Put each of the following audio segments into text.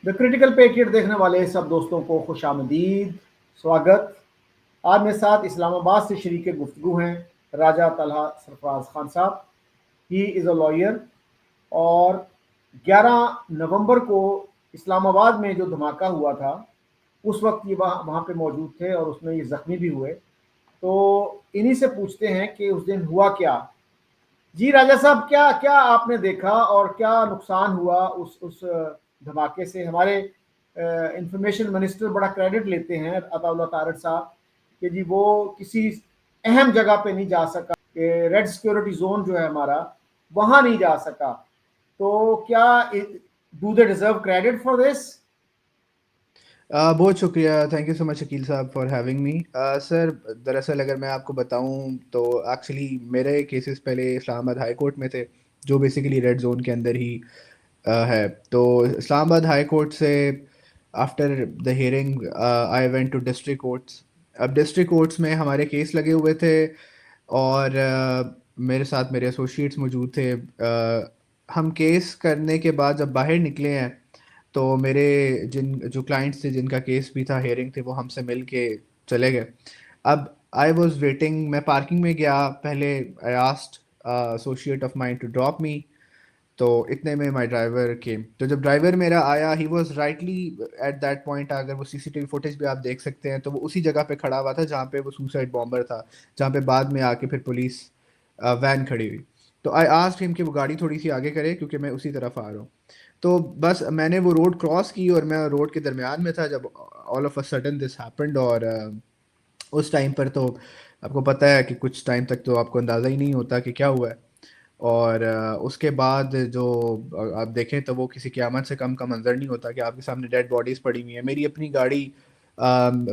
The critical patriot دیکھنے والے سب دوستوں کو خوش آمدید، سواگت۔ آج میرے ساتھ اسلام آباد سے شریک گفتگو ہیں راجہ طلحہ سرفراز خان صاحب۔ ہی از اے لائر، اور 11 نومبر کو اسلام آباد میں جو دھماکہ ہوا تھا اس وقت یہ وہاں پہ موجود تھے اور اس میں یہ زخمی بھی ہوئے۔ تو انہی سے پوچھتے ہیں کہ اس دن ہوا کیا۔ جی راجہ صاحب، کیا کیا آپ نے دیکھا اور کیا نقصان ہوا اس دھماکے سے؟ ہمارے انفارمیشن منسٹر بڑا کریڈٹ لیتے ہیں عطا اللہ طارق صاحب کہ جی وہ کسی اہم جگہ پہ نہیں جا سکا، کہ ریڈ سیکورٹی زون جو ہے ہمارا وہاں نہیں جا سکا۔ تو کیا do they deserve credit for this? بہت شکریہ، تھینک یو سو مچ شکیل صاحب فار ہیونگ می سر۔ دراصل اگر میں آپ کو بتاؤں تو ایکچولی میرے کیسز پہلے اسلام آباد ہائی کورٹ میں تھے، جو بیسیکلی ریڈ زون کے اندر ہی ہے۔ تو اسلام آباد ہائی کورٹ سے after the hearing I went to district courts. اب ڈسٹرکٹ کورٹس میں ہمارے کیس لگے ہوئے تھے، اور میرے ساتھ میرے ایسوسیٹس موجود تھے۔ ہم کیس کرنے کے بعد جب باہر نکلے ہیں تو میرے جو کلائنٹس تھے جن کا کیس بھی تھا، ہیئرنگ تھے، وہ ہم سے مل کے چلے گئے۔ اب آئی واز ویٹنگ، میں پارکنگ میں گیا، پہلے I asked associate of mine to drop me, تو اتنے میں مائی ڈرائیور کیم۔ تو جب ڈرائیور میرا آیا، he was rightly at that point, اگر وہ سی سی ٹی وی فوٹیج بھی آپ دیکھ سکتے ہیں تو وہ اسی جگہ پہ کھڑا ہوا تھا جہاں پہ وہ سوسائڈ بامبر تھا، جہاں پہ بعد میں آ کے پھر پولیس وین کھڑی ہوئی۔ تو آئی آسکڈ ہم کہ وہ گاڑی تھوڑی سی آگے کرے کیونکہ میں اسی طرف آ رہا ہوں۔ تو بس میں نے وہ روڈ کراس کی اور میں روڈ کے درمیان میں تھا جب all of a sudden this happened. اور اس ٹائم پر تو آپ کو پتہ ہے کہ کچھ ٹائم تک تو آپ کو اندازہ ہی نہیں ہوتا کہ کیا ہوا ہے۔ اور اس کے بعد جو آپ دیکھیں تو وہ کسی قیامت سے کم کا منظر نہیں ہوتا کہ آپ کے سامنے ڈیڈ باڈیز پڑی ہوئی ہیں۔ میری اپنی گاڑی،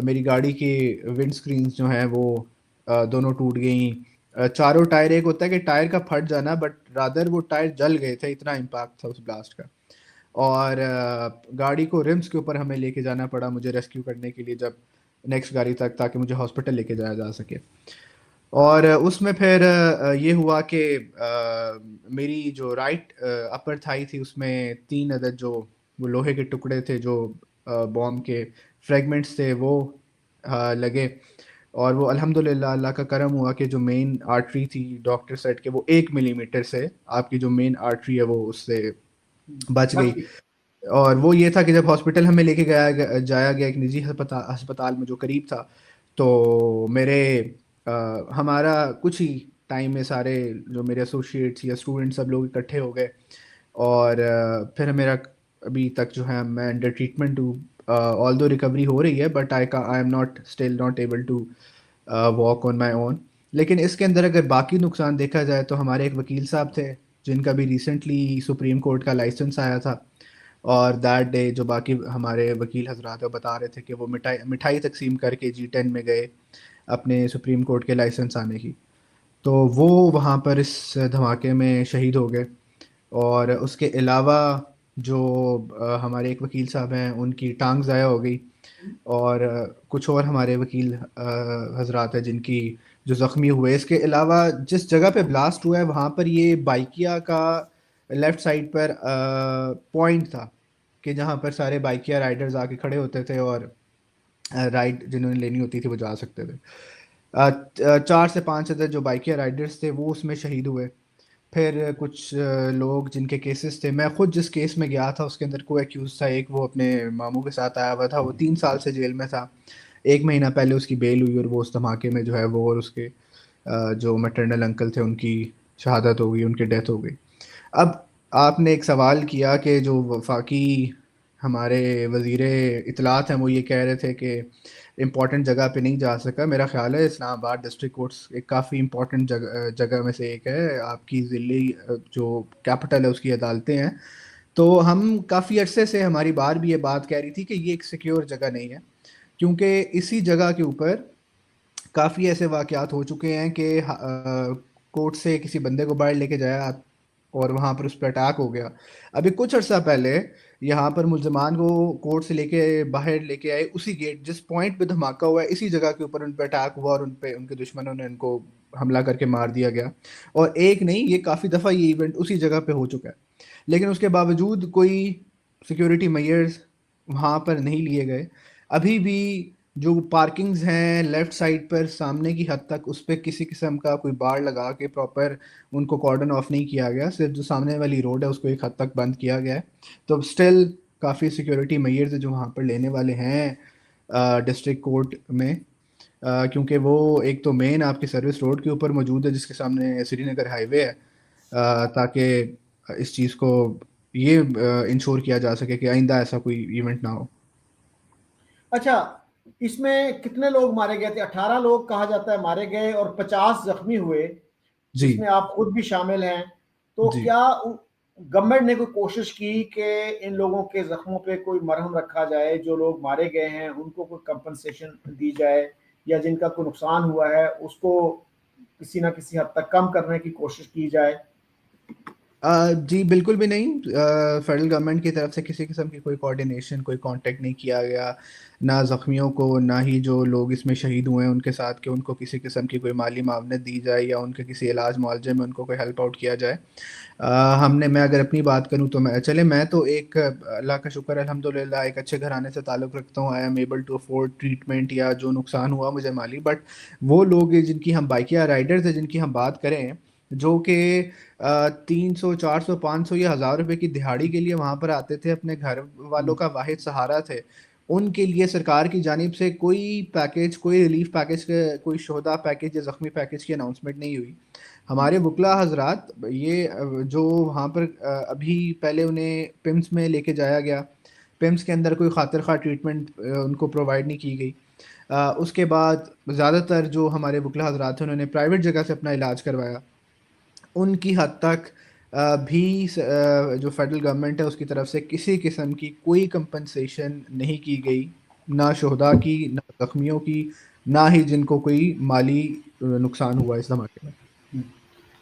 میری گاڑی کی ونڈ سکرینز جو ہیں وہ دونوں ٹوٹ گئیں۔ چاروں ٹائر، ایک ہوتا ہے کہ ٹائر کا پھٹ جانا، بٹ رادر وہ ٹائر جل گئے تھے، اتنا امپیکٹ تھا اس بلاسٹ کا۔ اور گاڑی کو رمس کے اوپر ہمیں لے کے جانا پڑا مجھے ریسکیو کرنے کے لیے، جب نیکسٹ گاڑی تک، تاکہ مجھے ہاسپٹل لے کے جایا جا سکے۔ اور اس میں پھر یہ ہوا کہ میری جو رائٹ اپر تھائی تھی اس میں 3 عدد جو وہ لوہے کے ٹکڑے تھے، جو بوم کے فریگمنٹس تھے، وہ لگے۔ اور وہ الحمدللہ اللہ کا کرم ہوا کہ جو مین آرٹری تھی، ڈاکٹر سیٹ کہ وہ 1 ملی میٹر سے آپ کی جو مین آرٹری ہے وہ اس سے بچ گئی۔ اور وہ یہ تھا کہ جب ہاسپٹل ہمیں لے کے جایا گیا ایک نجی ہسپتال میں جو قریب تھا، تو میرے ہمارا کچھ ہی ٹائم میں سارے جو میرے ایسوسیٹس یا اسٹوڈنٹ سب لوگ اکٹھے ہو گئے، اور پھر میرا ابھی تک جو ہے میں انڈر ٹریٹمنٹ ہوں۔ آل دو ریکوری ہو رہی ہے، but I am not still not able to walk on my own. لیکن اس کے اندر اگر باقی نقصان دیکھا جائے تو ہمارے ایک وکیل صاحب تھے جن کا بھی ریسنٹلی سپریم کورٹ کا لائسنس آیا تھا، اور دیٹ ڈے جو باقی ہمارے وکیل حضرات وہ بتا رہے تھے کہ وہ مٹھائی تقسیم کر کے G10 میں گئے اپنے سپریم کورٹ کے لائسنس آنے کی، تو وہ وہاں پر اس دھماکے میں شہید ہو گئے۔ اور اس کے علاوہ جو ہمارے ایک وکیل صاحب ہیں ان کی ٹانگ ضائع ہو گئی، اور کچھ اور ہمارے وکیل حضرات ہیں جن کی جو زخمی ہوئے۔ اس کے علاوہ جس جگہ پہ بلاسٹ ہوا ہے وہاں پر یہ بائکیا کا لیفٹ سائڈ پر پوائنٹ تھا کہ جہاں پر سارے بائکیا رائڈرز آ کے کھڑے ہوتے تھے اور رائڈ جنہوں نے لینی ہوتی تھی وہ جا سکتے تھے۔ 4 سے 5 عدد جو بائکیا رائڈرز تھے وہ اس میں شہید ہوئے۔ پھر کچھ لوگ جن کے کیسز تھے، میں خود جس کیس میں گیا تھا اس کے اندر کو ایکیوز تھا ایک، وہ اپنے ماموں کے ساتھ آیا ہوا تھا، وہ 3 سال سے جیل میں تھا۔ 1 مہینہ پہلے اس کی بیل ہوئی اور وہ اس دھماکے میں جو ہے وہ اور اس کے جو میٹرنل انکل تھے ان کی شہادت ہو گئی، ان کی ڈیتھ ہو گئی۔ اب آپ نے ایک سوال کیا کہ جو وفاقی ہمارے وزیر اطلاعات ہیں وہ یہ کہہ رہے تھے کہ امپورٹنٹ جگہ پہ نہیں جا سکا۔ میرا خیال ہے اسلام آباد ڈسٹرکٹ کورٹس ایک کافی امپورٹنٹ جگہ میں سے ایک ہے، آپ کی ضلعی جو کیپٹل ہے اس کی عدالتیں ہیں۔ تو ہم کافی عرصے سے ہماری بار بھی یہ بات کہہ رہی تھی کہ یہ ایک سیکیور جگہ نہیں ہے، کیونکہ اسی جگہ کے اوپر کافی ایسے واقعات ہو چکے ہیں کہ کورٹ سے کسی بندے کو باہر لے کے جایا اور وہاں پر اس پہ اٹیک ہو گیا۔ ابھی کچھ عرصہ پہلے یہاں پر ملزمان کو کورٹ سے لے کے باہر لے کے آئے، اسی گیٹ جس پوائنٹ پہ دھماکہ ہوا ہے اسی جگہ کے اوپر ان پہ اٹیک ہوا اور ان پہ ان کے دشمنوں نے ان کو حملہ کر کے مار دیا گیا۔ اور ایک نہیں، یہ کافی دفعہ یہ ایونٹ اسی جگہ پہ ہو چکا ہے، لیکن اس کے باوجود کوئی سیکیورٹی میئرز وہاں پر نہیں لیے گئے. ابھی بھی جو پارکنگز ہیں لیفٹ سائڈ پر سامنے کی حد تک اس پہ کسی قسم کا کوئی بار لگا کے پراپر ان کو کارڈن آف نہیں کیا گیا، صرف جو سامنے والی روڈ ہے اس کو ایک حد تک بند کیا گیا ہے. تو اسٹل کافی سیکیورٹی میئرز جو وہاں پر لینے والے ہیں ڈسٹرکٹ کورٹ میں، کیونکہ وہ ایک تو مین آپ کی سروس روڈ کے اوپر موجود ہے جس کے سامنے سری نگر ہائی وے ہے، تاکہ اس چیز کو یہ انشور کیا جا سکے کہ آئندہ ایسا کوئی ایونٹ نہ ہو. اچھا، اس میں کتنے لوگ مارے گئے تھے؟ 18 لوگ کہا جاتا ہے مارے گئے اور 50 زخمی ہوئے، جی جس میں آپ خود بھی شامل ہیں. تو جی. کیا گورنمنٹ نے کوئی کوشش کی کہ ان لوگوں کے زخموں پہ کوئی مرہم رکھا جائے، جو لوگ مارے گئے ہیں ان کو کوئی کمپنسیشن دی جائے، یا جن کا کوئی نقصان ہوا ہے اس کو کسی نہ کسی حد تک کم کرنے کی کوشش کی جائے؟ جی بالکل بھی نہیں. فیڈرل گورنمنٹ کی طرف سے کسی قسم کی کوئی کوارڈینیشن، کوئی کانٹیکٹ نہیں کیا گیا، نہ زخمیوں کو نہ ہی جو لوگ اس میں شہید ہوئے ہیں ان کے ساتھ کہ ان کو کسی قسم کی کوئی مالی معاونت دی جائے یا ان کے کسی علاج معالجے میں ان کو کوئی ہیلپ آؤٹ کیا جائے. میں اگر اپنی بات کروں تو میں تو ایک اللہ کا شکر الحمدللہ ایک اچھے گھرانے سے تعلق رکھتا ہوں. I am able to afford treatment یا جو نقصان ہوا مجھے مالی. بٹ وہ لوگ جن کی ہم بائکیا رائڈرز ہیں جن کی ہم بات کریں، جو کہ 300 400 500 یا 1000 روپے کی دہاڑی کے لیے وہاں پر آتے تھے، اپنے گھر والوں کا واحد سہارا تھے، ان کے لیے سرکار کی جانب سے کوئی پیکیج، کوئی ریلیف پیکیج، کوئی شہدا پیکیج یا زخمی پیکیج کی اناؤنسمنٹ نہیں ہوئی. ہمارے وکلا حضرات یہ جو وہاں پر ابھی پہلے انہیں پمس میں لے کے جایا گیا، پمس کے اندر کوئی خاطر خواہ ٹریٹمنٹ ان کو پرووائڈ نہیں کی گئی. اس کے بعد زیادہ تر جو ہمارے وکلا حضرات ہیں انہوں نے پرائیویٹ جگہ سے اپنا علاج کروایا. ان کی حد تک بھی جو فیڈرل گورنمنٹ ہے اس کی طرف سے کسی قسم کی کوئی کمپنسیشن نہیں کی گئی، نہ شہداء کی، نہ زخمیوں کی، نہ ہی جن کو کوئی مالی نقصان ہوا اس دھماکے میں.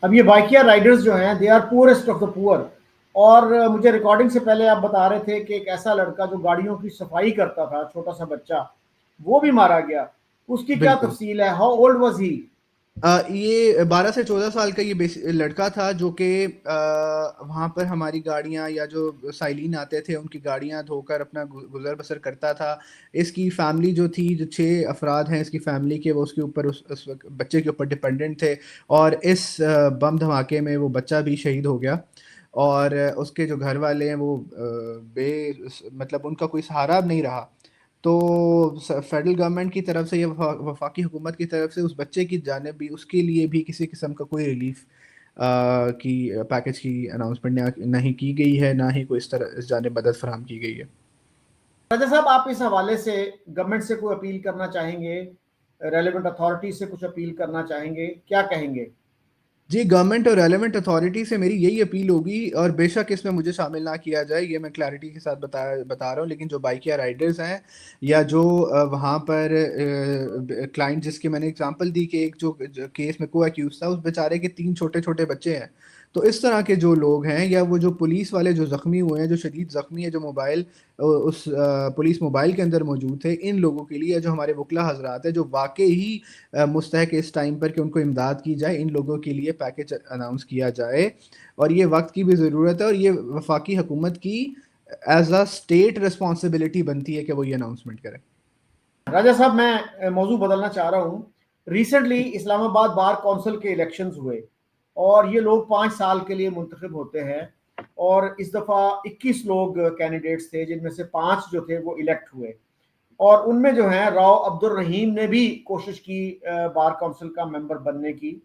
اب یہ بائکیا رائڈرز جو ہیں they are poorest of the poor, اور مجھے ریکارڈنگ سے پہلے آپ بتا رہے تھے کہ ایک ایسا لڑکا جو گاڑیوں کی صفائی کرتا تھا، چھوٹا سا بچہ، وہ بھی مارا گیا. اس کی کیا بالکل. تفصیل ہے؟ How old was he? یہ 12 سے 14 سال کا یہ لڑکا تھا جو کہ وہاں پر ہماری گاڑیاں یا جو سائلین آتے تھے ان کی گاڑیاں دھو کر اپنا گزر بسر کرتا تھا. اس کی فیملی جو تھی، جو 6 افراد ہیں اس کی فیملی کے، وہ اس کے اوپر اس وقت بچے کے اوپر ڈپینڈنٹ تھے، اور اس بم دھماکے میں وہ بچہ بھی شہید ہو گیا. اور اس کے جو گھر والے ہیں وہ مطلب ان کا کوئی سہارا نہیں رہا. تو فیڈرل گورنمنٹ کی طرف سے یا وفاقی حکومت کی طرف سے اس بچے کی جانب بھی، اس کے لیے بھی کسی قسم کا کوئی ریلیف کی پیکیج کی اناؤنسمنٹ نہیں کی گئی ہے، نہ ہی کوئی اس جانب مدد فراہم کی گئی ہے. راجہ صاحب، آپ اس حوالے سے گورنمنٹ سے کوئی اپیل کرنا چاہیں گے؟ ریلیونٹ اتھارٹی سے کچھ اپیل کرنا چاہیں گے؟ کیا کہیں گے؟ جی، گورنمنٹ اور ریلیونٹ اتھارٹی سے میری یہی اپیل ہوگی، اور بے شک اس میں مجھے شامل نہ کیا جائے، یہ میں کلیئرٹی کے ساتھ بتا رہا ہوں، لیکن جو بائکیا رائڈرز ہیں یا جو وہاں پر کلائنٹ جس کی میں نے اگزامپل دی کہ ایک جو کیس میں کو ایکیوز تھا، اس بیچارے کے 3 چھوٹے چھوٹے بچے ہیں. تو اس طرح کے جو لوگ ہیں، یا وہ جو پولیس والے جو زخمی ہوئے ہیں، جو شدید زخمی ہیں، جو موبائل اس پولیس موبائل کے اندر موجود تھے، ان لوگوں کے لیے، جو ہمارے وکلا حضرات ہیں جو واقعی ہی مستحق اس ٹائم پر کہ ان کو امداد کی جائے، ان لوگوں کے لیے پیکیج اناؤنس کیا جائے. اور یہ وقت کی بھی ضرورت ہے، اور یہ وفاقی حکومت کی ایز اے اسٹیٹ ریسپانسبلٹی بنتی ہے کہ وہ یہ اناؤنسمنٹ کرے. راجہ صاحب، میں موضوع بدلنا چاہ رہا ہوں. ریسنٹلی اسلام آباد بار کونسل کے الیکشنز ہوئے، اور یہ لوگ 5 سال کے لیے منتخب ہوتے ہیں، اور اس دفعہ 21 لوگ کینڈیڈیٹس تھے، جن میں سے 5 جو تھے وہ الیکٹ ہوئے. اور ان میں جو ہیں راؤ عبد الرحیم نے بھی کوشش کی بار کونسل کا ممبر بننے کی،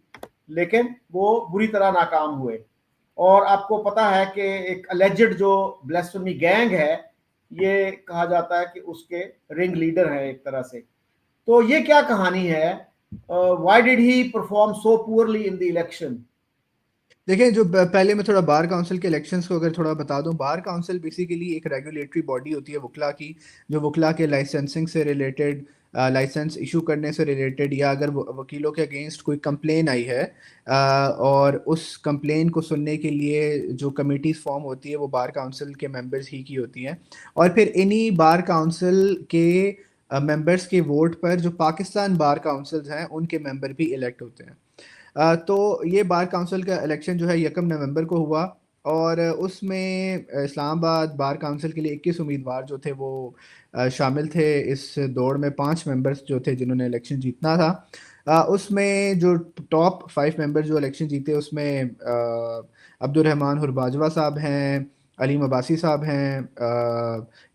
لیکن وہ بری طرح ناکام ہوئے. اور آپ کو پتا ہے کہ ایک الیجڈ جو بلیسفیمی گینگ ہے، یہ کہا جاتا ہے کہ اس کے رنگ لیڈر ہے ایک طرح سے. تو یہ کیا کہانی ہے؟ Why did he perform so poorly in the election? دیکھیں، جو پہلے میں تھوڑا بار کونسل کے الیکشنز کو اگر تھوڑا بتا دوں، بار کونسل بیسیکلی ایک ریگولیٹری باڈی ہوتی ہے وکلا کی، جو وکلا کے لائسنسنگ سے ریلیٹڈ، لائسنس ایشو کرنے سے ریلیٹڈ، یا اگر وکیلوں کے اگینسٹ کوئی کمپلین آئی ہے اور اس کمپلین کو سننے کے لیے جو کمیٹیز فارم ہوتی ہے وہ بار کونسل کے ممبرز ہی کی ہوتی ہیں. اور پھر انہی بار کونسل کے ممبرز کے ووٹ پر جو پاکستان بار کونسلز ہیں ان کے ممبر بھی الیکٹ ہوتے ہیں. تو یہ بار کونسل کا الیکشن جو ہے 1 نومبر کو ہوا. اور اس میں اسلام آباد بار کونسل کے لیے 21 امیدوار جو تھے وہ شامل تھے اس دوڑ میں. 5 ممبرس جو تھے جنہوں نے الیکشن جیتنا تھا. اس میں جو ٹاپ 5 ممبر جو الیکشن جیتے اس میں عبد الرحمن ہرباجوہ صاحب ہیں, علیم عباسی صاحب ہیں,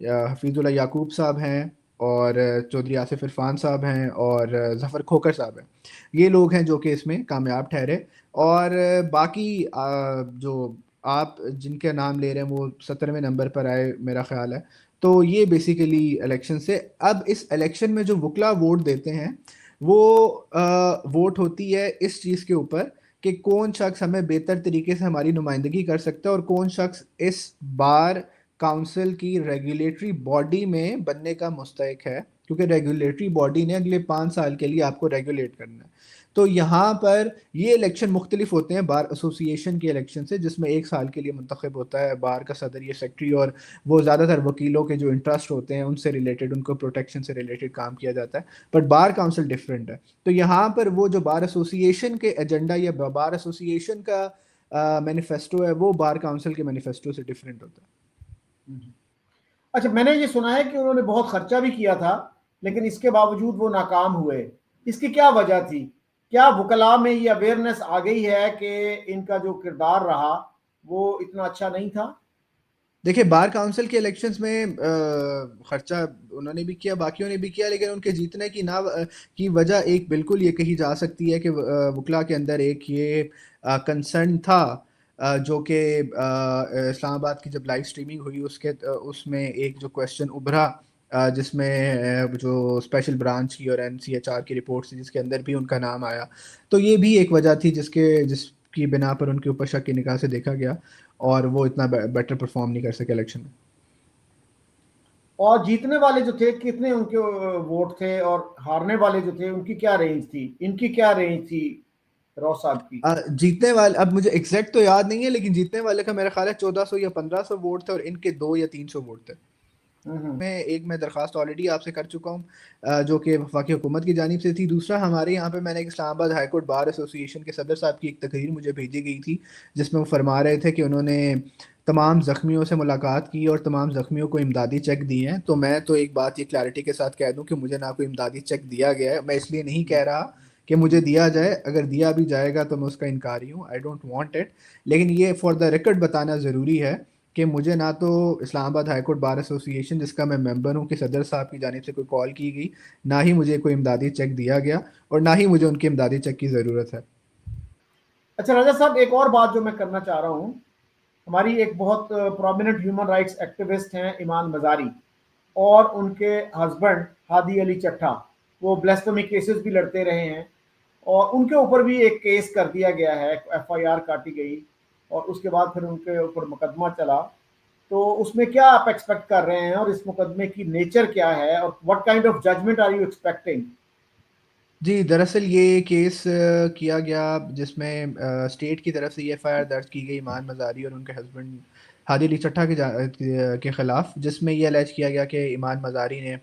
حفیظ اللہ یعقوب صاحب ہیں, اور چودھری آصف عرفان صاحب ہیں, اور ظفر کھوکر صاحب ہیں. یہ لوگ ہیں جو کہ اس میں کامیاب ٹھہرے. اور باقی جو آپ جن کے نام لے رہے ہیں وہ 17ویں نمبر پر آئے میرا خیال ہے. تو یہ بیسیکلی الیکشن سے. اب اس الیکشن میں جو وکلا ووٹ دیتے ہیں وہ ووٹ ہوتی ہے اس چیز کے اوپر کہ کون شخص ہمیں بہتر طریقے سے ہماری نمائندگی کر سکتا ہے اور کون شخص اس بار کاؤنسل کی ریگولیٹری باڈی میں بننے کا مستحق ہے, کیونکہ ریگولیٹری باڈی نے اگلے 5 سال کے لیے آپ کو ریگولیٹ کرنا ہے. تو یہاں پر یہ الیکشن مختلف ہوتے ہیں بار ایسوسی ایشن کے الیکشن سے, جس میں 1 سال کے لیے منتخب ہوتا ہے بار کا صدر یا سیکٹری, اور وہ زیادہ تر وکیلوں کے جو انٹرسٹ ہوتے ہیں ان سے ریلیٹڈ, ان کو پروٹیکشن سے ریلیٹڈ کام کیا جاتا ہے. بٹ بار کاؤنسل ڈفرینٹ ہے. تو یہاں پر وہ جو بار ایسوسی ایشن کے ایجنڈا یا بار ایسوسی ایشن کا مینیفیسٹو ہے وہ بار کاؤنسل کے مینیفیسٹو سے ڈفرینٹ ہوتا ہے. اچھا, میں نے یہ سنا ہے کہ انہوں نے بہت خرچہ بھی کیا تھا لیکن اس کے باوجود وہ ناکام ہوئے. اس کی کیا وجہ تھی؟ کیا وکلاء میں یہ اویئرنیس آ گئی ہے کہ ان کا جو کردار رہا وہ اتنا اچھا نہیں تھا؟ دیکھیں بار کاؤنسل کے الیکشنز میں خرچہ انہوں نے بھی کیا, باقیوں نے بھی کیا, لیکن ان کے جیتنے کی وجہ ایک بالکل یہ کہی جا سکتی ہے کہ وکلاء کے اندر ایک یہ کنسرن تھا جو کہ اسلام آباد کی جب لائیو سٹریمنگ ہوئی اس میں ایک جو کویسچن ابھرا جس میں جو اسپیشل برانچ کی اور NCHR کی رپورٹس تھی جس کے اندر بھی ان کا نام آیا. تو یہ بھی ایک وجہ تھی جس کی بنا پر ان کے اوپر شک کی نگاہ سے دیکھا گیا اور وہ اتنا بیٹر پرفارم نہیں کر سکے الیکشن میں. اور جیتنے والے جو تھے کتنے ان کے ووٹ تھے, اور ہارنے والے جو تھے ان کی کیا رینج تھی, ان کی کیا رینج تھی روز صاحب کی؟ جیتنے والے اب مجھے ایگزیکٹ تو یاد نہیں ہے, لیکن جیتنے والے کا میرا خیال ہے 1400 یا 1500 ووٹ تھے اور ان کے 200 یا 300 ووٹ تھے. میں درخواست آلریڈی آپ سے کر چکا ہوں جو کہ وفاقی حکومت کی جانب سے تھی. دوسرا ہمارے یہاں پہ میں نے اسلام آباد ہائی کورٹ بار ایسوسی ایشن کے صدر صاحب کی ایک تقریر مجھے بھیجی گئی تھی جس میں وہ فرما رہے تھے کہ انہوں نے تمام زخمیوں سے ملاقات کی اور تمام زخمیوں کو امدادی چیک دیے ہیں. تو میں تو ایک بات یہ کلیئرٹی کے ساتھ کہہ دوں کہ مجھے نہ کوئی امدادی چیک دیا گیا ہے. میں اس لیے نہیں کہہ رہا کہ مجھے دیا جائے, اگر دیا بھی جائے گا تو میں اس کا انکاری ہوں, آئی ڈونٹ وانٹ اٹ. لیکن یہ فار دا ریکارڈ بتانا ضروری ہے کہ مجھے نہ تو Islamabad high court bar ایسوسی ایشن جس کا میں ممبر ہوں کہ صدر صاحب کی جانب سے کوئی کال کی گئی, نہ ہی مجھے کوئی امدادی چیک دیا گیا, اور نہ ہی مجھے ان کے امدادی چیک کی ضرورت ہے. اچھا راجہ صاحب, ایک اور بات جو میں کرنا چاہ رہا ہوں, ہماری ایک بہت پرومیننٹ ہیومن رائٹس ایکٹیوسٹ ہیں ایمان مزاری, اور ان کے ہسبینڈ ہادی علی چٹھا, وہ بلیسفیمی کیسز بھی لڑتے رہے ہیں, اور ان کے اوپر بھی ایک کیس کر دیا گیا ہے, FIR کاٹی گئی, اور اس کے بعد پھر ان کے اوپر مقدمہ چلا. تو اس میں کیا آپ ایکسپیکٹ کر رہے ہیں, اور اس مقدمے کی نیچر کیا ہے, اور what kind of judgment are you expecting? جی دراصل یہ کیس کیا گیا جس میں اسٹیٹ کی طرف سے یہ FIR درج کی گئی ایمان مزاری اور ان کے ہسبینڈ ہادی علی چٹھا کے خلاف, جس میں یہ الیج کیا گیا کہ ایمان مزاری نے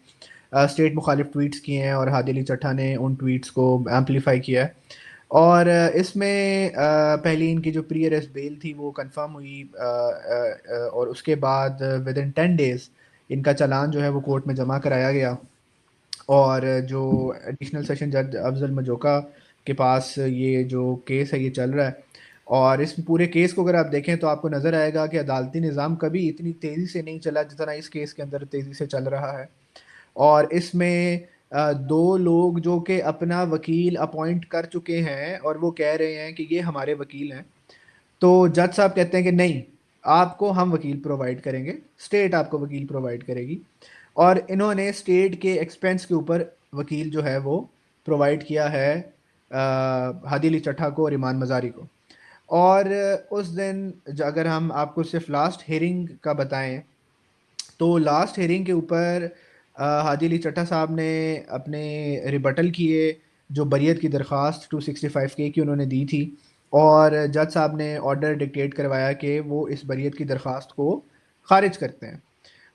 اسٹیٹ مخالف ٹویٹس کیے ہیں اور ہادی علی چٹھا نے ان ٹویٹس کو ایمپلیفائی کیا ہے. اور اس میں پہلی ان کی جو پری اریسٹ بیل تھی وہ کنفرم ہوئی, اور اس کے بعد ود ان 10 days ان کا چالان جو ہے وہ کورٹ میں جمع کرایا گیا. اور جو ایڈیشنل سیشن جج افضل مجوکا کے پاس یہ جو کیس ہے یہ چل رہا ہے, اور اس پورے کیس کو اگر آپ دیکھیں تو آپ کو نظر آئے گا کہ عدالتی نظام کبھی اتنی تیزی سے نہیں چلا جتنا اس کیس کے اندر تیزی سے چل رہا ہے. اور اس میں 2 لوگ جو کہ اپنا وکیل اپوائنٹ کر چکے ہیں اور وہ کہہ رہے ہیں کہ یہ ہمارے وکیل ہیں, تو جج صاحب کہتے ہیں کہ نہیں, آپ کو ہم وکیل پرووائڈ کریں گے, اسٹیٹ آپ کو وکیل پرووائڈ کرے گی. اور انہوں نے اسٹیٹ کے ایکسپینس کے اوپر وکیل جو ہے وہ پرووائڈ کیا ہے ہادی علی چٹھا کو اور ایمان مزاری کو. اور اس دن اگر ہم آپ کو صرف لاسٹ ہیئرنگ کا بتائیں تو لاسٹ ہیئرنگ کے اوپر ہادی علی چٹھا صاحب نے اپنے ریبٹل کیے جو بریت کی درخواست 265K کی انہوں نے دی تھی, اور جج صاحب نے آرڈر ڈکٹیٹ کروایا کہ وہ اس بریت کی درخواست کو خارج کرتے ہیں.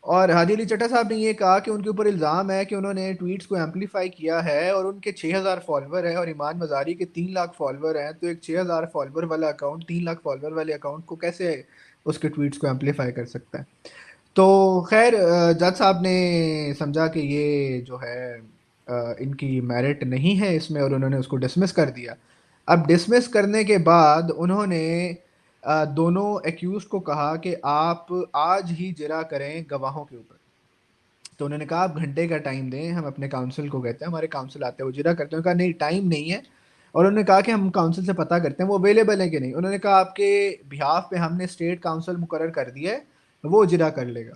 اور ہادی علی چٹھا صاحب نے یہ کہا کہ ان کے اوپر الزام ہے کہ انہوں نے ٹویٹس کو ایمپلیفائی کیا ہے اور ان کے 6000 فالوور ہیں اور ایمان مزاری کے 3 لاکھ فالوور ہیں, تو ایک 6000 فالوور والا اکاؤنٹ 3 لاکھ فالوور والے اکاؤنٹ کو کیسے اس کے ٹویٹس کو ایمپلیفائی کر سکتا ہے. تو خیر جج صاحب نے سمجھا کہ یہ جو ہے ان کی میرٹ نہیں ہے اس میں، اور انہوں نے اس کو ڈسمس کر دیا. اب ڈسمس کرنے کے بعد انہوں نے دونوں ایکیوزڈ کو کہا کہ آپ آج ہی جرا کریں گواہوں کے اوپر. تو انہوں نے کہا آپ گھنٹے کا ٹائم دیں، ہم اپنے کاؤنسل کو کہتے ہیں، ہمارے کاؤنسل آتے ہیں وہ جرا کرتے ہیں. انہوں نے کہا نہیں ٹائم نہیں ہے. اور انہوں نے کہا کہ ہم کاؤنسل سے پتہ کرتے ہیں وہ اویلیبل ہیں کہ نہیں. انہوں نے کہا آپ کے بہاف پہ ہم نے اسٹیٹ کاؤنسل مقرر کر دیا ہے، وہ جرا کر لے گا.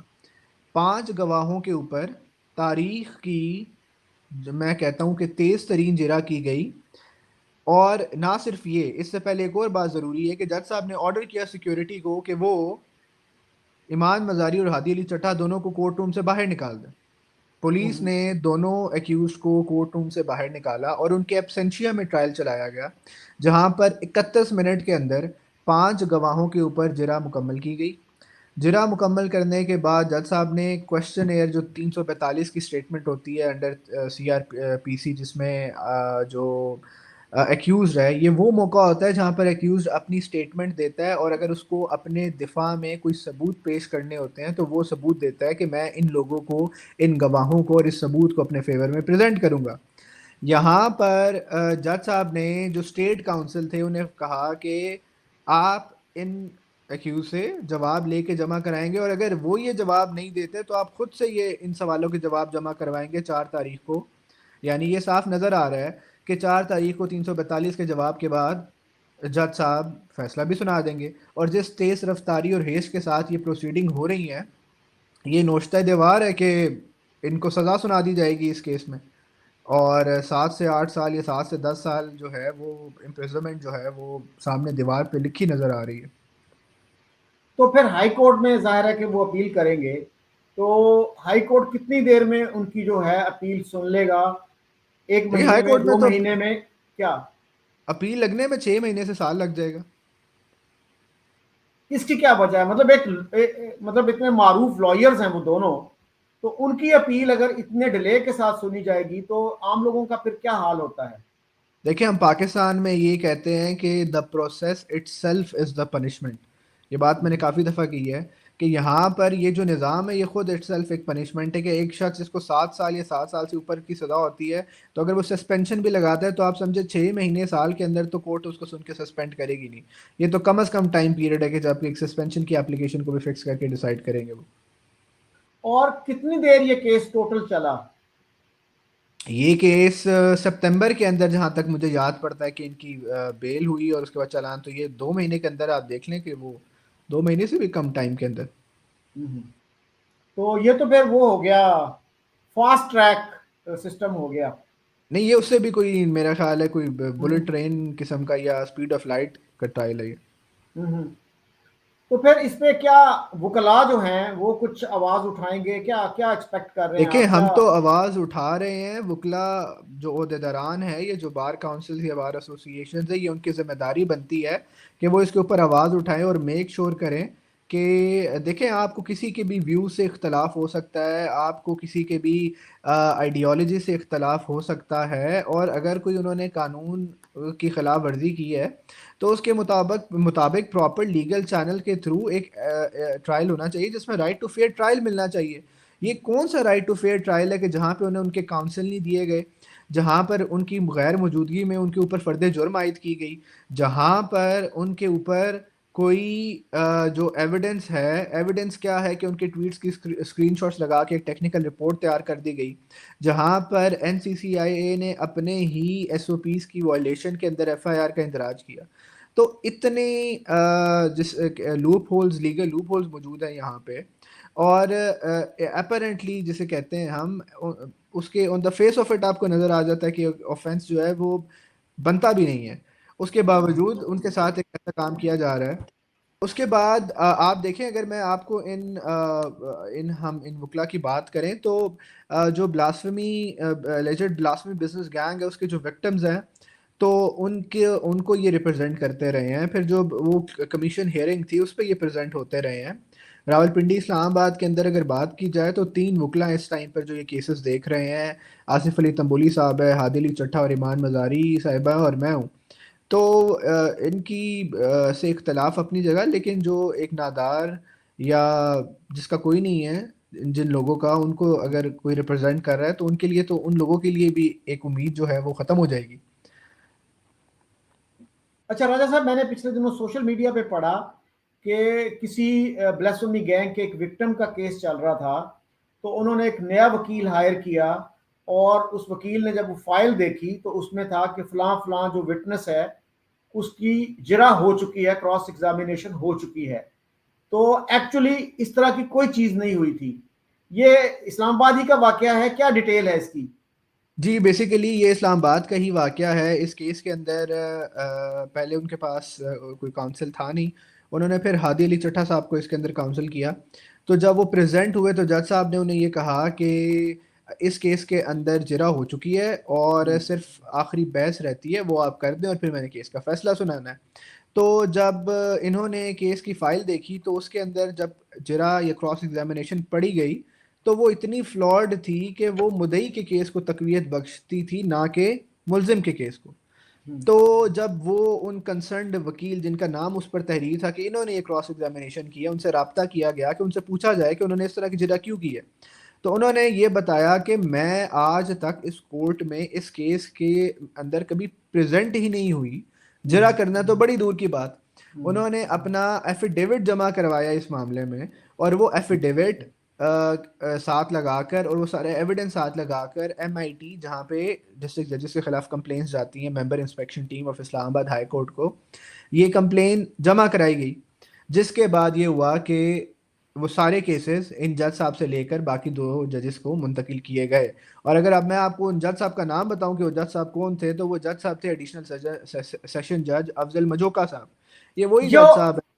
5 گواہوں کے اوپر تاریخ کی میں کہتا ہوں کہ تیز ترین جرا کی گئی. اور نہ صرف یہ، اس سے پہلے ایک اور بات ضروری ہے کہ جج صاحب نے آرڈر کیا سیکیورٹی کو کہ وہ ایمان مزاری اور ہادی علی چٹھا دونوں کو کورٹ روم سے باہر نکال دیں. پولیس نے دونوں ایکیوزڈ کو کورٹ روم سے باہر نکالا اور ان کے ایبسینشیا میں ٹرائل چلایا گیا، جہاں پر 31 منٹ کے اندر 5 گواہوں کے اوپر جرا مکمل کی گئی. جرا مکمل کرنے کے بعد جج صاحب نے کوشچن ایئر جو 345 کی اسٹیٹمنٹ ہوتی ہے انڈر سی آر پی سی، جس میں جو ایکیوزڈ ہے، یہ وہ موقع ہوتا ہے جہاں پر ایکیوزڈ اپنی اسٹیٹمنٹ دیتا ہے، اور اگر اس کو اپنے دفاع میں کوئی ثبوت پیش کرنے ہوتے ہیں تو وہ ثبوت دیتا ہے کہ میں ان لوگوں کو، ان گواہوں کو اور اس ثبوت کو اپنے فیور میں پریزنٹ کروں گا. یہاں پر جج صاحب نے جو اسٹیٹ کاؤنسل تھے انہیں کہا کہ آپ ان ایکیوز سے جواب لے کے جمع کرائیں گے، اور اگر وہ یہ جواب نہیں دیتے تو آپ خود سے یہ ان سوالوں کے جواب جمع کروائیں گے 4 تاریخ کو. یعنی یہ صاف نظر آ رہا ہے کہ 4 تاریخ کو 342 کے جواب کے بعد جج صاحب فیصلہ بھی سنا دیں گے. اور جس تیز رفتاری اور ہیسٹ کے ساتھ یہ پروسیڈنگ ہو رہی ہیں، یہ نوشتہ دیوار ہے کہ ان کو سزا سنا دی جائے گی اس کیس میں، اور 7 سے 8 سال یا 7 سے 10 سال جو ہے وہ امپریزنمنٹ جو ہے وہ سامنے دیوار پہ لکھی نظر آ رہی ہے. تو پھر ہائی کورٹ میں ظاہر ہے کہ وہ اپیل کریں گے، تو ہائی کورٹ کتنی دیر میں ان کی جو ہے اپیل سن لے گا؟ 1 دیکھیں مہینے ہائی میں، کورٹ میں 2 تو مہینے میں، کیا اپیل لگنے میں 6 مہینے سے سال لگ جائے گا. اس کی کیا وجہ ہے؟ مطلب مطلب اتنے معروف لائرز ہیں وہ دونوں، تو ان کی اپیل اگر اتنے ڈیلے کے ساتھ سنی جائے گی تو عام لوگوں کا پھر کیا حال ہوتا ہے؟ دیکھیں ہم پاکستان میں یہ کہتے ہیں کہ the process it self is the punishment. یہ بات میں نے کافی دفعہ کی ہے کہ یہاں پر یہ جو نظام ہے یہ خود اٹ سیلف ایک پنشمنٹ ہے. کہ ایک شخص جس کو 7 سال یا 7 سال سے اوپر کی سزا ہوتی ہے، تو اگر وہ سسپینشن بھی لگاتا ہے تو آپ سمجھے 6 مہینے سال کے اندر تو کورٹ اس کو سن کے سسپینڈ کرے گی نہیں. یہ تو کم از کم ٹائم پیریڈ ہے کہ جب ایک سسپینشن کی اپلیکیشن کو بھی فکس کر کے ڈیسائیڈ کریں گے وہ. اور کتنی دیر یہ کیس ٹوٹل چلا؟ یہ کیس سپتمبر کے اندر جہاں تک مجھے یاد پڑتا ہے کہ ان کی بیل ہوئی اور اس کے بعد چلان، تو یہ 2 مہینے کے اندر آپ دیکھ لیں کہ وہ 2 مہینے سے بھی کم ٹائم کے اندر. تو یہ تو پھر وہ ہو گیا، فاسٹ ٹریک سسٹم ہو گیا. نہیں یہ اس سے بھی کوئی میرا خیال ہے کوئی بلٹ ٹرین قسم کا یا اسپیڈ آف لائٹ کا ٹرائل ہے یہ. تو پھر اس پہ کیا وکلاء جو ہیں وہ کچھ آواز اٹھائیں گے؟ کیا کیا ایکسپیکٹ کر رہے ہیں دیکھیں آپ؟ ہم کیا تو آواز اٹھا رہے ہیں. وکلاء جو عہدیداران ہیں، یہ جو بار کاؤنسل یا بار ایسوسیشنز ہیں، یہ ان کی ذمہ داری بنتی ہے کہ وہ اس کے اوپر آواز اٹھائیں اور میک شور کریں کہ دیکھیں آپ کو کسی کے بھی ویو سے اختلاف ہو سکتا ہے، آپ کو کسی کے بھی آئیڈیالوجی سے اختلاف ہو سکتا ہے، اور اگر کوئی انہوں نے قانون کی خلاف ورزی کی ہے تو اس کے مطابق پراپر لیگل چینل کے تھرو ایک ٹرائل ہونا چاہیے جس میں رائٹ ٹو فیئر ٹرائل ملنا چاہیے. یہ کون سا رائٹ ٹو فیئر ٹرائل ہے کہ جہاں پہ انہیں ان کے کاؤنسل نہیں دیے گئے، جہاں پر ان کی غیر موجودگی میں ان کے اوپر فرد جرم عائد کی گئی، جہاں پر ان کے اوپر کوئی جو ایویڈنس ہے، ایویڈنس کیا ہے کہ ان کے ٹویٹس کی اسکرین شاٹس لگا کے ایک ٹیکنیکل رپورٹ تیار کر دی گئی، جہاں پر این سی سی آئی اے نے اپنے ہی ایس او پیز کی وائلیشن کے اندر ایف آئی آر کا اندراج کیا. تو اتنے جس loop holes, legal loop holes موجود ہیں یہاں پہ، اور اپیرنٹلی جسے کہتے ہیں ہم، اس کے آن دا فیس آف اٹ آپ کو نظر آ جاتا ہے کہ آفینس جو ہے وہ بنتا بھی نہیں ہے، اس کے باوجود ان کے ساتھ ایک ایسا کام کیا جا رہا ہے. اس کے بعد آپ دیکھیں، اگر میں آپ کو ان وکلا کی بات کریں تو جو بلاسفمی لیجڈ بلاسفمی بزنس گینگ ہے، اس کے جو وکٹمز ہیں تو ان کو یہ ریپرزینٹ کرتے رہے ہیں. پھر جو وہ کمیشن ہیئرنگ تھی اس پہ یہ پریزنٹ ہوتے رہے ہیں. راولپنڈی اسلام آباد کے اندر اگر بات کی جائے تو 3 وکلا اس ٹائم پر جو یہ کیسز دیکھ رہے ہیں، آصف علی تنبولی صاحب ہے، ہادی علی چٹھا اور ایمان مزاری صاحبہ، اور میں ہوں. تو ان کی سے اختلاف اپنی جگہ، لیکن جو ایک نادار یا جس کا کوئی نہیں ہے، جن لوگوں کا ان کو اگر کوئی ریپرزینٹ کر رہا ہے تو ان کے لیے، تو ان لوگوں کے لیے بھی ایک امید جو ہے وہ ختم ہو جائے گی۔ اچھا راجہ صاحب، میں نے پچھلے دنوں سوشل میڈیا پہ پڑھا کہ کسی بلیسفیمی گینگ کے ایک وکٹم کا کیس چل رہا تھا، تو انہوں نے ایک نیا وکیل ہائر کیا، اور اس وکیل نے جب وہ فائل دیکھی تو اس میں تھا کہ فلاں فلاں جو وٹنس ہے اس کی جرح ہو چکی ہے، کراس ایگزامینیشن ہو چکی ہے، تو ایکچولی اس طرح کی کوئی چیز نہیں ہوئی تھی۔ یہ اسلام آباد ہی کا واقعہ ہے، کیا ڈیٹیل ہے اس کی؟ جی بیسیکلی یہ اسلام آباد کا ہی واقعہ ہے۔ اس کیس کے اندر پہلے ان کے پاس کوئی کاؤنسل تھا نہیں، انہوں نے پھر ہادی علی چٹھا صاحب کو اس کے اندر کاؤنسل کیا۔ تو جب وہ پریزنٹ ہوئے تو جج صاحب نے انہیں یہ کہا کہ اس کیس کے اندر جرح ہو چکی ہے اور صرف آخری بحث رہتی ہے، وہ آپ کر دیں اور پھر میں نے کیس کا فیصلہ سنانا ہے۔ تو جب انہوں نے کیس کی فائل دیکھی تو اس کے اندر جب جرح یا کراس ایگزامینیشن پڑھی گئی تو وہ اتنی فلاڈ تھی کہ وہ مدعی کے کیس کو تقویت بخشتی تھی، نہ کہ ملزم کے کیس کو۔ تو جب وہ ان کنسرنڈ وکیل جن کا نام اس پر تحریر تھا کہ انہوں نے یہ کراس ایگزامینیشن کیا، ان سے رابطہ کیا گیا کہ ان سے پوچھا جائے کہ انہوں نے اس طرح کی جرح کیوں کی ہے، تو انہوں نے یہ بتایا کہ میں آج تک اس کورٹ میں اس کیس کے اندر کبھی پریزنٹ ہی نہیں ہوئی، جرح کرنا تو بڑی دور کی بات۔ انہوں نے اپنا ایفیڈیوٹ جمع کروایا اس معاملے میں، اور وہ ایفیڈیوٹ ساتھ لگا کر اور وہ سارے ایویڈنس ساتھ لگا کر ایم آئی ٹی، جہاں پہ ڈسٹرکٹ ججز کے خلاف کمپلینس جاتی ہیں، ممبر انسپیکشن ٹیم آف اسلام آباد ہائی کورٹ کو یہ کمپلین جمع کرائی گئی، جس کے بعد یہ ہوا کہ وہ سارے کیسز ان جج صاحب سے لے کر باقی دو ججز کو منتقل کیے گئے۔ اور اگر اب میں آپ کو ان جج صاحب کا نام بتاؤں کہ وہ جج صاحب کون تھے، تو وہ جج صاحب تھے ایڈیشنل سیشن جج افضل مجوکا صاحب۔ یہ وہی جو جج صاحب ہیں۔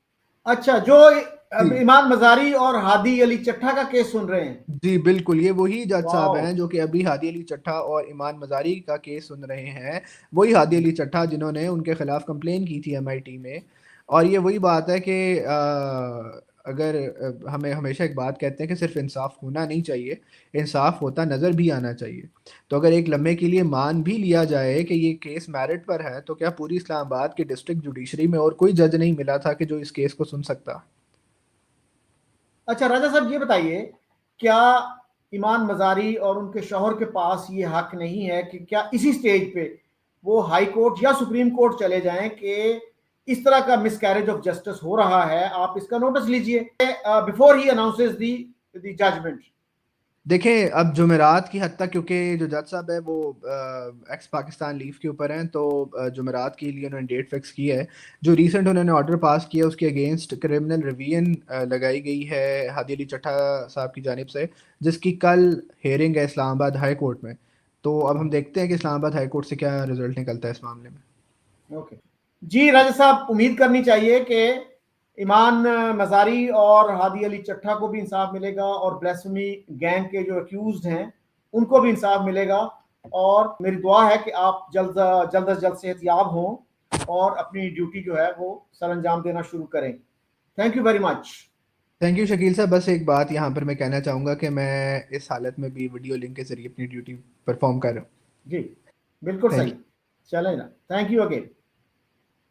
اچھا، جو جی ایمان مزاری اور ہادی علی چٹھا کا کیس سن رہے ہیں؟ جی بالکل، یہ وہی جج صاحب واؤ! ہیں جو کہ ابھی ہادی علی چٹھا اور ایمان مزاری کا کیس سن رہے ہیں۔ وہی ہادی علی چٹھا جنہوں نے ان کے خلاف کمپلین کی تھی ایم آئی ٹی میں۔ اور یہ وہی بات ہے کہ اگر ہمیں ہمیشہ ایک بات کہتے ہیں کہ صرف انصاف ہونا نہیں چاہیے، انصاف ہوتا نظر بھی آنا چاہیے۔ تو اگر ایک لمحے کے لیے مان بھی لیا جائے کہ یہ کیس میرٹ پر ہے، تو کیا پوری اسلام آباد کے ڈسٹرکٹ جوڈیشری میں اور کوئی جج نہیں ملا تھا کہ جو اس کیس کو سن سکتا؟ اچھا راجہ صاحب، یہ بتائیے، کیا ایمان مزاری اور ان کے شوہر کے پاس یہ حق نہیں ہے کہ کیا اسی سٹیج پہ وہ ہائی کورٹ یا سپریم کورٹ چلے جائیں کہ اس طرح کا مس کیریج آف جسٹس ہو رہا ہے، آپ اس کا نوٹس لیجئے before he announces the judgment? دیکھیں اب جمعرات کی حد تک، کیونکہ جو جج صاحب ہے وہ ایکس پاکستان لیو کے اوپر ہیں، تو جمعرات کے لیے انہوں نے ڈیٹ فکس کی ہے۔ جو ریسنٹ انہوں نے آرڈر پاس کیا اس کے اگینسٹ کرمنل ریویژن لگائی گئی ہے ہادی علی چٹھا صاحب کی جانب سے، جس کی کل ہیئرنگ ہے اسلام آباد ہائی کورٹ میں۔ تو اب ہم دیکھتے ہیں کہ اسلام آباد ہائی کورٹ سے کیا رزلٹ نکلتا ہے اس معاملے میں۔ اوکے جی راجہ صاحب، امید کرنی چاہیے کہ ایمان مزاری اور ہادی علی چٹھا کو بھی انصاف ملے گا، اور بلیسفیمی گینگ کے جو اکیوزڈ ہیں ان کو بھی انصاف ملے گا، اور میری دعا ہے کہ آپ جلد از جلد صحت یاب ہوں اور اپنی ڈیوٹی جو ہے وہ سر انجام دینا شروع کریں۔ Thank you very much. Thank you Shakeel صاحب۔ بس ایک بات یہاں پر میں کہنا چاہوں گا کہ میں اس حالت میں بھی ویڈیو لنک کے ذریعے اپنی ڈیوٹی پرفارم کر رہا ہوں۔ جی بالکل تھینک صحیح، یو۔ چلیں نا، تھینک یو اگین۔